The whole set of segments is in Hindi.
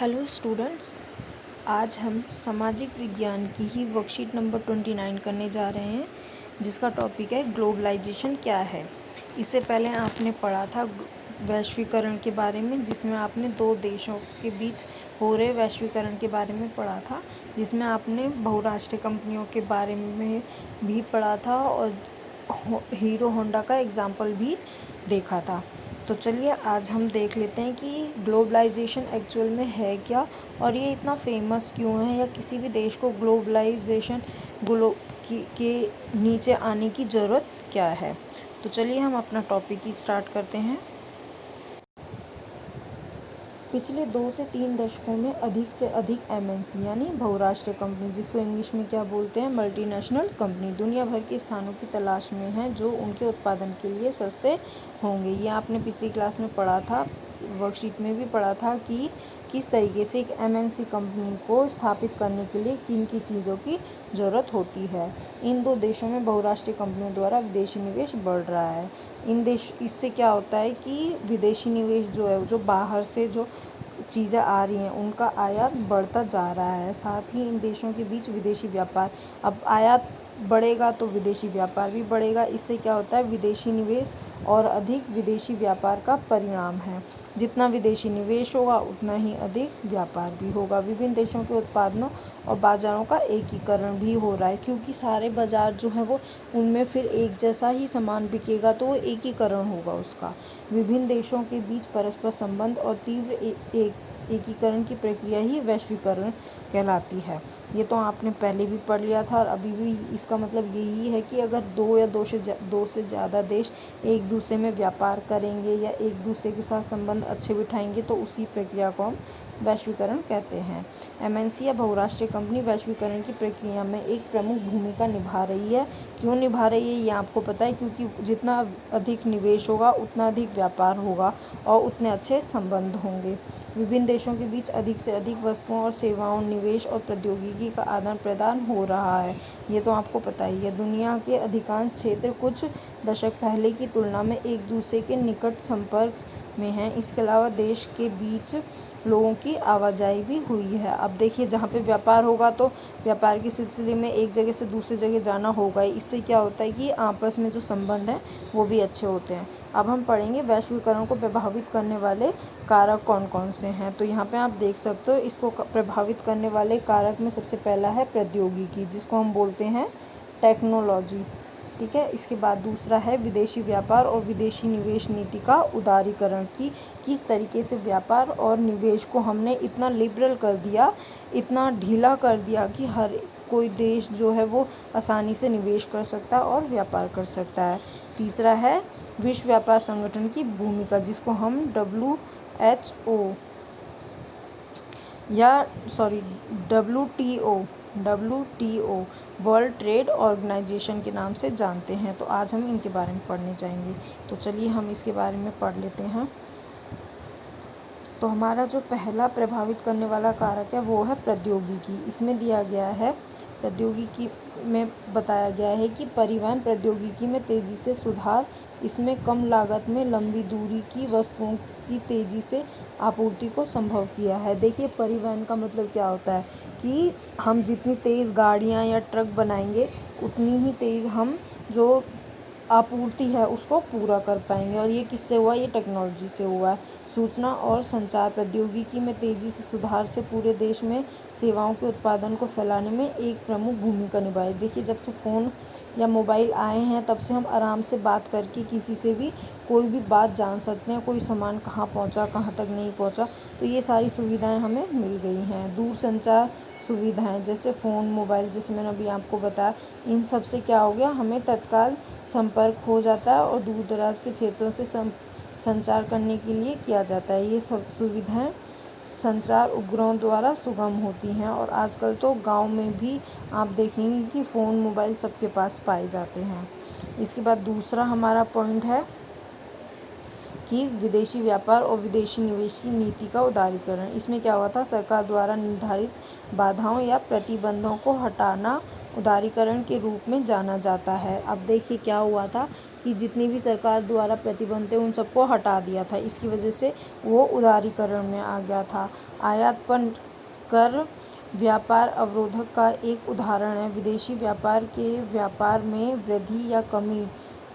हेलो स्टूडेंट्स, आज हम सामाजिक विज्ञान की ही वर्कशीट नंबर 29 करने जा रहे हैं, जिसका टॉपिक है ग्लोबलाइजेशन क्या है। इससे पहले आपने पढ़ा था वैश्वीकरण के बारे में, जिसमें आपने दो देशों के बीच हो रहे वैश्वीकरण के बारे में पढ़ा था, जिसमें आपने बहुराष्ट्रीय कंपनियों के बारे में भी पढ़ा था और हीरो होंडा का एग्जाम्पल भी देखा था। तो चलिए आज हम देख लेते हैं कि ग्लोबलाइजेशन एक्चुअल में है क्या और ये इतना फेमस क्यों है, या किसी भी देश को ग्लोबलाइजेशन के नीचे आने की ज़रूरत क्या है। तो चलिए हम अपना टॉपिक ही स्टार्ट करते हैं। पिछले 2 से 3 दशकों में अधिक से अधिक एमएनसी यानी बहुराष्ट्रीय कंपनी, जिसको इंग्लिश में क्या बोलते हैं, मल्टीनेशनल कंपनी, दुनिया भर के स्थानों की तलाश में हैं जो उनके उत्पादन के लिए सस्ते होंगे। ये आपने पिछली क्लास में पढ़ा था, वर्कशीट में भी पढ़ा था कि किस तरीके से एक एमएनसी कंपनी को स्थापित करने के लिए किन की चीज़ों की ज़रूरत होती है। इन दो देशों में बहुराष्ट्रीय कंपनियों द्वारा विदेशी निवेश बढ़ रहा है। इससे क्या होता है कि विदेशी निवेश जो है, जो बाहर से जो चीज़ें आ रही हैं उनका आयात बढ़ता जा रहा है। साथ ही इन देशों के बीच विदेशी व्यापार, अब आयात बढ़ेगा तो विदेशी व्यापार भी बढ़ेगा। इससे क्या होता है, विदेशी निवेश और अधिक विदेशी व्यापार का परिणाम है। जितना विदेशी निवेश होगा उतना ही अधिक व्यापार भी होगा। विभिन्न देशों के उत्पादनों और बाज़ारों का एकीकरण भी हो रहा है, क्योंकि सारे बाज़ार जो हैं वो उनमें फिर एक जैसा ही सामान बिकेगा तो वो एकीकरण होगा उसका। विभिन्न देशों के बीच परस्पर संबंध और तीव्र एकीकरण की प्रक्रिया ही वैश्वीकरण कहलाती है। ये तो आपने पहले भी पढ़ लिया था और अभी भी इसका मतलब यही है कि अगर दो से ज़्यादा देश एक दूसरे में व्यापार करेंगे या एक दूसरे के साथ संबंध अच्छे बिठाएंगे तो उसी प्रक्रिया को हम वैश्वीकरण कहते हैं। एमएनसी या बहुराष्ट्रीय कंपनी वैश्वीकरण की प्रक्रिया में एक प्रमुख भूमिका निभा रही है। क्यों निभा रही है ये आपको पता है, क्योंकि जितना अधिक निवेश होगा उतना अधिक व्यापार होगा और उतने अच्छे संबंध होंगे। विभिन्न देशों के बीच अधिक से अधिक वस्तुओं और सेवाओं, निवेश और प्रौद्योगिकी का आदान प्रदान हो रहा है। ये तो आपको पता ही है। दुनिया के अधिकांश क्षेत्र कुछ दशक पहले की तुलना में एक दूसरे के निकट संपर्क में हैं। इसके अलावा देश के बीच लोगों की आवाजाही भी हुई है। अब देखिए, जहाँ पे व्यापार होगा तो व्यापार के सिलसिले में एक जगह से दूसरी जगह जाना होगा। इससे क्या होता है कि आपस में जो संबंध हैं वो भी अच्छे होते हैं। अब हम पढ़ेंगे वैश्वीकरण को प्रभावित करने वाले कारक कौन कौन से हैं। तो यहाँ पे आप देख सकते हो, इसको प्रभावित करने वाले कारक में सबसे पहला है प्रौद्योगिकी, जिसको हम बोलते हैं टेक्नोलॉजी। ठीक है। इसके बाद दूसरा है विदेशी व्यापार और विदेशी निवेश नीति का उदारीकरण, की किस तरीके से व्यापार और निवेश को हमने इतना लिबरल कर दिया, इतना ढीला कर दिया कि हर कोई देश जो है वो आसानी से निवेश कर सकता है और व्यापार कर सकता है। तीसरा है विश्व व्यापार संगठन की भूमिका, जिसको हम WTO वर्ल्ड ट्रेड ऑर्गेनाइजेशन के नाम से जानते हैं। तो आज हम इनके बारे में पढ़ने जाएंगे। तो चलिए हम इसके बारे में पढ़ लेते हैं। तो हमारा जो पहला प्रभावित करने वाला कारक है वो है प्रौद्योगिकी। इसमें दिया गया है, प्रौद्योगिकी में बताया गया है कि परिवहन प्रौद्योगिकी में तेज़ी से सुधार, इसमें कम लागत में लंबी दूरी की वस्तुओं की तेज़ी से आपूर्ति को संभव किया है। देखिए, परिवहन का मतलब क्या होता है कि हम जितनी तेज़ गाड़ियाँ या ट्रक बनाएंगे उतनी ही तेज़ हम जो आपूर्ति है उसको पूरा कर पाएंगे। और ये किससे हुआ, ये टेक्नोलॉजी से हुआ है। सूचना और संचार प्रौद्योगिकी में तेज़ी से सुधार से पूरे देश में सेवाओं के उत्पादन को फैलाने में एक प्रमुख भूमिका निभाई। देखिए, जब से फ़ोन या मोबाइल आए हैं तब से हम आराम से बात करके किसी से भी कोई भी बात जान सकते हैं, कोई सामान कहाँ पहुँचा, कहाँ तक नहीं पहुँचा। तो ये सारी सुविधाएं हमें मिल गई हैं। दूरसंचार सुविधाएं जैसे फ़ोन, मोबाइल, जैसे मैंने अभी आपको बताया, इन सब से क्या हो गया, हमें तत्काल संपर्क हो जाता है और दूर दराज के क्षेत्रों से संचार करने के लिए किया जाता है। ये सब सुविधाएं संचार उपग्रहों द्वारा सुगम होती हैं और आजकल तो गांव में भी आप देखेंगे कि फ़ोन, मोबाइल सबके पास पाए जाते हैं। इसके बाद दूसरा हमारा पॉइंट है कि विदेशी व्यापार और विदेशी निवेश की नीति का उदारीकरण। इसमें क्या हुआ था, सरकार द्वारा निर्धारित बाधाओं या प्रतिबंधों को हटाना उदारीकरण के रूप में जाना जाता है। अब देखिए क्या हुआ था कि जितनी भी सरकार द्वारा प्रतिबंध थे उन सबको हटा दिया था, इसकी वजह से वो उदारीकरण में आ गया था। आयात पर कर व्यापार अवरोधक का एक उदाहरण है। विदेशी व्यापार में वृद्धि या कमी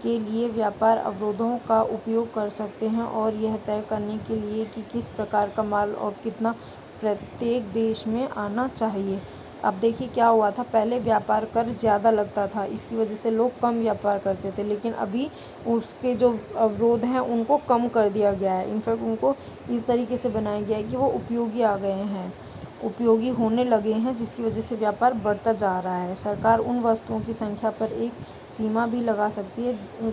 के लिए व्यापार अवरोधों का उपयोग कर सकते हैं, और यह तय करने के लिए कि किस प्रकार का माल और कितना प्रत्येक देश में आना चाहिए। अब देखिए क्या हुआ था, पहले व्यापार कर ज़्यादा लगता था, इसकी वजह से लोग कम व्यापार करते थे, लेकिन अभी उसके जो अवरोध हैं उनको कम कर दिया गया है। इनफैक्ट उनको इस तरीके से बनाया गया है कि वो उपयोगी होने लगे हैं, जिसकी वजह से व्यापार बढ़ता जा रहा है। सरकार उन वस्तुओं की संख्या पर एक सीमा भी लगा सकती है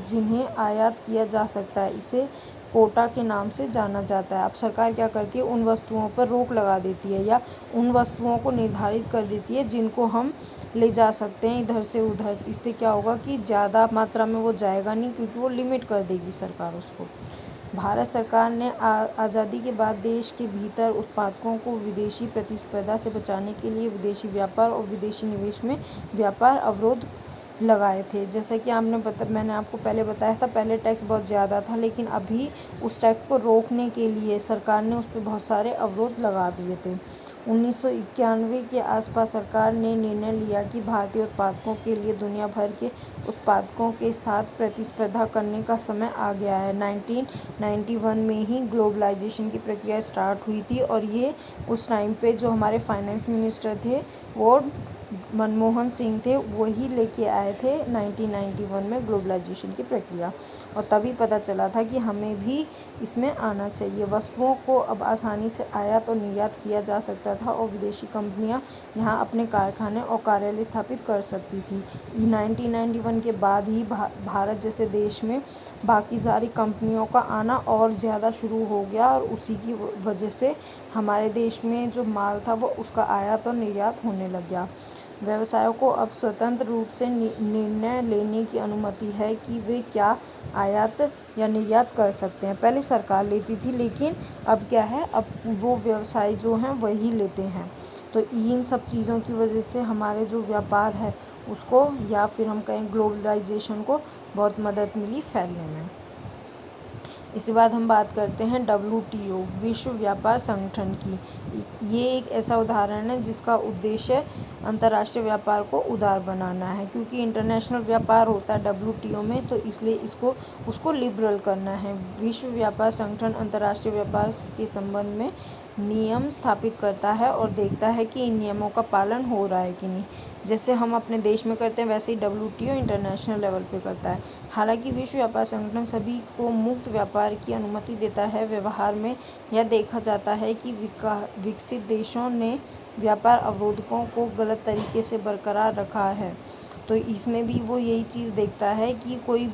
जिन्हें आयात किया जा सकता है। इसे कोटा के नाम से जाना जाता है। अब सरकार क्या करती है, उन वस्तुओं पर रोक लगा देती है या उन वस्तुओं को निर्धारित कर देती है जिनको हम ले जा सकते हैं इधर से उधर। इससे क्या होगा कि ज़्यादा मात्रा में वो जाएगा नहीं, क्योंकि वो लिमिट कर देगी सरकार उसको। भारत सरकार ने आज़ादी के बाद देश के भीतर उत्पादकों को विदेशी प्रतिस्पर्धा से बचाने के लिए विदेशी व्यापार और विदेशी निवेश में व्यापार अवरोध लगाए थे। जैसे कि मैंने आपको पहले बताया था, पहले टैक्स बहुत ज़्यादा था, लेकिन अभी उस टैक्स को रोकने के लिए सरकार ने उस पर बहुत सारे अवरोध लगा दिए थे। 1991 के आसपास सरकार ने निर्णय लिया कि भारतीय उत्पादकों के लिए दुनिया भर के उत्पादकों के साथ प्रतिस्पर्धा करने का समय आ गया है। 1991 में ही ग्लोबलाइजेशन की प्रक्रिया स्टार्ट हुई थी, और ये उस टाइम पे जो हमारे फाइनेंस मिनिस्टर थे वो मनमोहन सिंह थे, वही लेके आए थे 1991 में ग्लोबलाइजेशन की प्रक्रिया। और तभी पता चला था कि हमें भी इसमें आना चाहिए। वस्तुओं को अब आसानी से आयात और निर्यात किया जा सकता था, और विदेशी कंपनियां यहाँ अपने कारखाने और कार्यालय स्थापित कर सकती थी। 1991 के बाद ही भारत जैसे देश में बाकी सारी कंपनियों का आना और ज़्यादा शुरू हो गया, और उसी की वजह से हमारे देश में जो माल था वो उसका आयात और निर्यात होने लग गया। व्यवसायों को अब स्वतंत्र रूप से निर्णय लेने की अनुमति है कि वे क्या आयात या निर्यात कर सकते हैं। पहले सरकार लेती थी, लेकिन अब क्या है, अब वो व्यवसाय जो हैं वही लेते हैं। तो इन सब चीज़ों की वजह से हमारे जो व्यापार है उसको, या फिर हम कहें ग्लोबलाइजेशन को, बहुत मदद मिली फैलने में। इसके बाद हम बात करते हैं WTO, विश्व व्यापार संगठन की। ये एक ऐसा उदाहरण है जिसका उद्देश्य अंतर्राष्ट्रीय व्यापार को उदार बनाना है, क्योंकि इंटरनेशनल व्यापार होता है WTO में, तो इसलिए उसको लिबरल करना है। विश्व व्यापार संगठन अंतर्राष्ट्रीय व्यापार के संबंध में नियम स्थापित करता है और देखता है कि इन नियमों का पालन हो रहा है कि नहीं। जैसे हम अपने देश में करते हैं, वैसे ही WTO इंटरनेशनल लेवल पे करता है। हालांकि विश्व व्यापार संगठन सभी को मुक्त व्यापार की अनुमति देता है। व्यवहार में यह देखा जाता है कि विकसित देशों ने व्यापार अवरोधकों को गलत तरीके से बरकरार रखा है, तो इसमें भी वो यही चीज़ देखता है कि कोई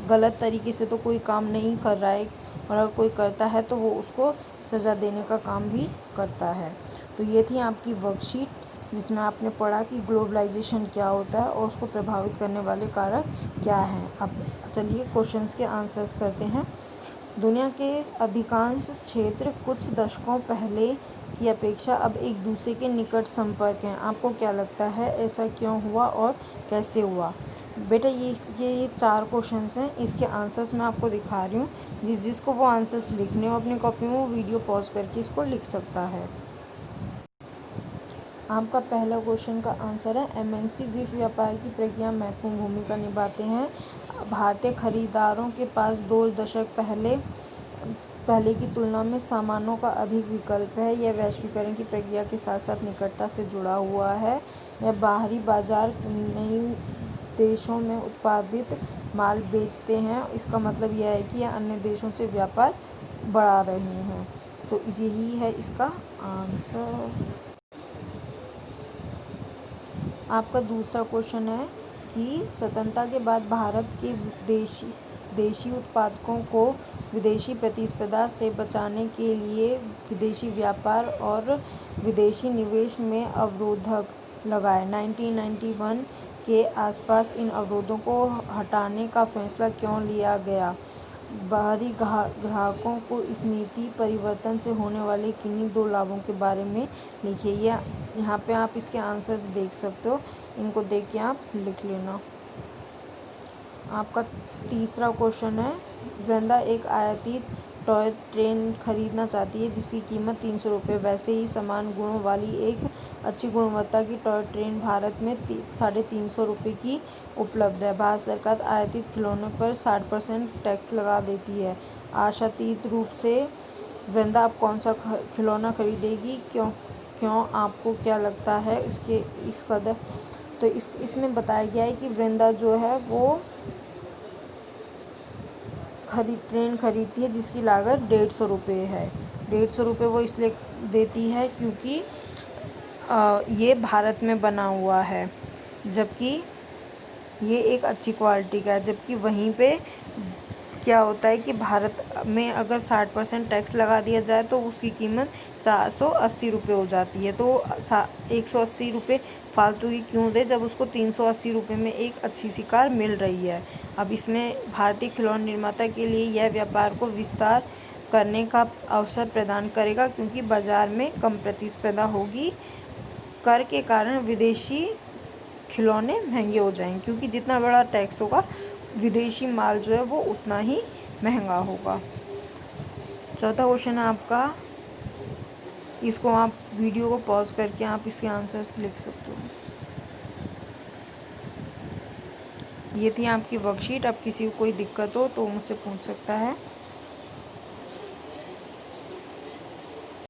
गलत तरीके से तो कोई काम नहीं कर रहा है, और अगर कोई करता है तो वो उसको सज़ा देने का काम भी करता है। तो ये थी आपकी वर्कशीट, जिसमें आपने पढ़ा कि ग्लोबलाइजेशन क्या होता है और उसको प्रभावित करने वाले कारक क्या हैं। अब चलिए क्वेश्चंस के आंसर्स करते हैं। दुनिया के अधिकांश क्षेत्र कुछ दशकों पहले की अपेक्षा अब एक दूसरे के निकट संपर्क हैं। आपको क्या लगता है, ऐसा क्यों हुआ और कैसे हुआ? बेटा ये 4 क्वेश्चंस हैं, इसके आंसर्स मैं आपको दिखा रही हूँ। जिसको वो आंसर्स लिखने हो अपनी कॉपी में, वो वीडियो पॉज करके इसको लिख सकता है। आपका पहला क्वेश्चन का आंसर है, MNC विश्व व्यापार की प्रक्रिया में महत्वपूर्ण भूमिका निभाते हैं। भारतीय खरीदारों के पास 2 दशक पहले की तुलना में सामानों का अधिक विकल्प है। यह वैश्वीकरण की प्रक्रिया के साथ साथ निकटता से जुड़ा हुआ है। यह बाहरी बाजार नई देशों में उत्पादित माल बेचते हैं। इसका मतलब यह है कि यह अन्य देशों से व्यापार बढ़ा रहे हैं। तो यही है इसका आंसर। आपका दूसरा क्वेश्चन है कि स्वतंत्रता के बाद भारत के देशी उत्पादकों को विदेशी प्रतिस्पर्धा से बचाने के लिए विदेशी व्यापार और विदेशी निवेश में अवरोधक लगाए। 1991 के आसपास इन अवरोधों को हटाने का फैसला क्यों लिया गया? बाहरी ग्राहकों को इस नीति परिवर्तन से होने वाले किन्हीं 2 लाभों के बारे में लिखिए। या यहाँ पे आप इसके आंसर्स देख सकते हो, इनको देख के आप लिख लेना। आपका तीसरा क्वेश्चन है, वृंदा एक आयातित टॉय ट्रेन खरीदना चाहती है जिसकी कीमत 300 रुपये। वैसे ही समान गुणों वाली एक अच्छी गुणवत्ता की टॉय ट्रेन भारत में 350 रुपये की उपलब्ध है। भारत सरकार आयातित खिलौनों पर 60% टैक्स लगा देती है। आशातीत रूप से वृंदा अब कौन सा खिलौना खरीदेगी? क्यों आपको क्या लगता है इस कदर? तो इसमें बताया गया है कि वृंदा जो है वो ट्रेन खरीदती है जिसकी लागत 150 रुपये है। 150 रुपये वो इसलिए देती है क्योंकि ये भारत में बना हुआ है, जबकि ये एक अच्छी क्वालिटी का है। जबकि वहीं पे क्या होता है कि भारत में अगर 60% टैक्स लगा दिया जाए तो उसकी कीमत 480 रुपये हो जाती है। तो 180 रुपये फालतू ही क्यों दे जब उसको 380 रुपये में एक अच्छी सी कार मिल रही है। अब इसमें भारतीय खिलौना निर्माता के लिए यह व्यापार को विस्तार करने का अवसर प्रदान करेगा, क्योंकि बाजार में कम प्रतिस्पर्धा होगी। कर के कारण विदेशी खिलौने महंगे हो जाएंगे, क्योंकि जितना बड़ा टैक्स होगा विदेशी माल जो है वो उतना ही महंगा होगा। चौथा क्वेश्चन है आपका, इसको आप वीडियो को पॉज करके आप इसके आंसर्स लिख सकते हो। ये थी आपकी वर्कशीट। अब किसी को कोई दिक्कत हो तो मुझसे पूछ सकता है।